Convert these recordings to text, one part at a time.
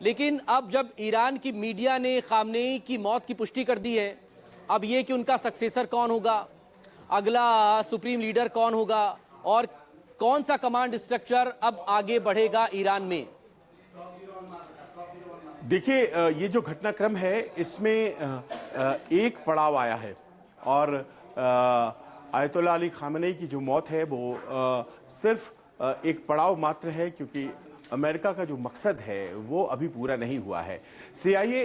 लेकिन अब जब ईरान की मीडिया ने खामनेई की मौत की पुष्टि कर दी है, अब ये कि उनका सक्सेसर कौन होगा, अगला सुप्रीम लीडर कौन होगा और कौन सा कमांड स्ट्रक्चर अब आगे बढ़ेगा ईरान में। देखिए, ये जो घटनाक्रम है इसमें एक पड़ाव आया है और आयतुल्लाह अली खामेनेई की जो मौत है वो सिर्फ एक पड़ाव मात्र है, क्योंकि अमेरिका का जो मकसद है वो अभी पूरा नहीं हुआ है। CIA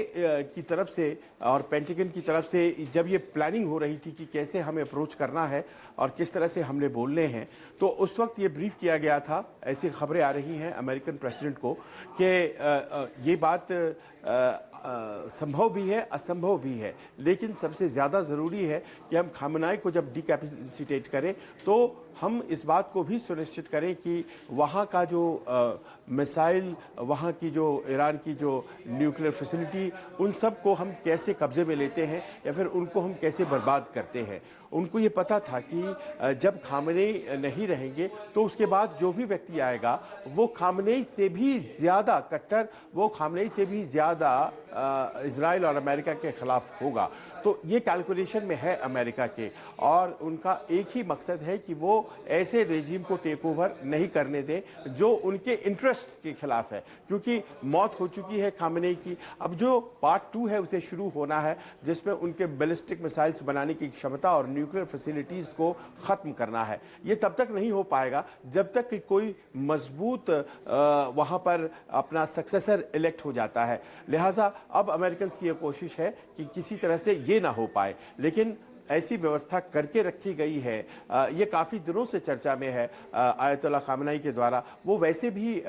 की तरफ से और पेंटागन की तरफ से जब ये प्लानिंग हो रही थी कि कैसे हमें अप्रोच करना है और किस तरह से हमने बोलने हैं, तो उस वक्त ये ब्रीफ किया गया था। ऐसी खबरें आ रही हैं अमेरिकन प्रेसिडेंट को कि ये बात संभव भी है, असंभव भी है, लेकिन सबसे ज़्यादा ज़रूरी है कि हम खामेनेई को जब डिकैपिसिटेट करें तो हम इस बात को भी सुनिश्चित करें कि वहाँ का जो मिसाइल, वहाँ की जो ईरान की जो न्यूक्लियर फैसिलिटी, उन सब को हम कैसे कब्जे में लेते हैं या फिर उनको हम कैसे बर्बाद करते हैं। उनको ये पता था कि जब खामेनेई नहीं रहेंगे तो उसके बाद जो भी व्यक्ति आएगा वो खामेनेई से भी ज़्यादा कट्टर, वो खामेनेई से भी ज़्यादा इजराइल और अमेरिका के ख़िलाफ़ होगा। तो ये कैलकुलेशन में है अमेरिका के, और उनका एक ही मकसद है कि वो ऐसे रेजिम को टेक ओवर नहीं करने दें जो उनके इंटरेस्ट्स के खिलाफ है, क्योंकि मौत हो चुकी है खामेनेई की। अब जो पार्ट 2 है उसे शुरू होना है, जिसमें उनके बैलिस्टिक मिसाइल्स बनाने की क्षमता और न्यूक्लियर फैसिलिटीज़ को ख़त्म करना है। ये तब तक नहीं हो पाएगा जब तक कि कोई मजबूत वहाँ पर अपना सक्सेसर इलेक्ट हो जाता है। लिहाजा अब अमेरिकन की ये कोशिश है कि किसी तरह से ये ना हो पाए, लेकिन ऐसी व्यवस्था करके रखी गई है। ये काफ़ी दिनों से चर्चा में है आयतुल्लाह खामेनेई के द्वारा। वो वैसे भी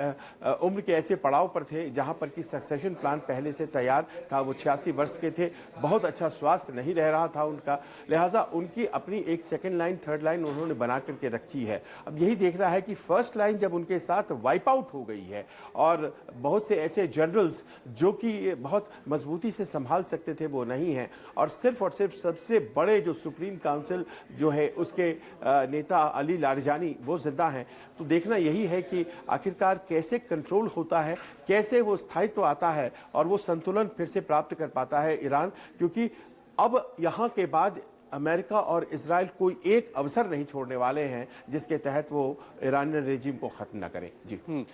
उम्र के ऐसे पड़ाव पर थे जहां पर कि सक्सेशन प्लान पहले से तैयार था। वो 86 वर्ष के थे, बहुत अच्छा स्वास्थ्य नहीं रह रहा था उनका, लिहाजा उनकी अपनी एक सेकेंड लाइन, थर्ड लाइन उन्होंने बना करके रखी है। अब यही देखना है कि फर्स्ट लाइन जब उनके साथ वाइप आउट हो गई है और बहुत से ऐसे जनरल्स जो कि बहुत मजबूती से संभाल सकते थे वो नहीं हैं, और सिर्फ सबसे बड़े जो सुप्रीम काउंसिल जो है उसके नेता अली लारिजानी वो जिंदा हैं, तो देखना यही है कि आखिरकार कैसे कंट्रोल होता है, कैसे वो स्थायित्व आता है और वो संतुलन फिर से प्राप्त कर पाता है ईरान। क्योंकि अब यहाँ के बाद अमेरिका और इजराइल कोई एक अवसर नहीं छोड़ने वाले हैं जिसके तहत वो ईरानियन रेजिम को खत्म न करें। जी।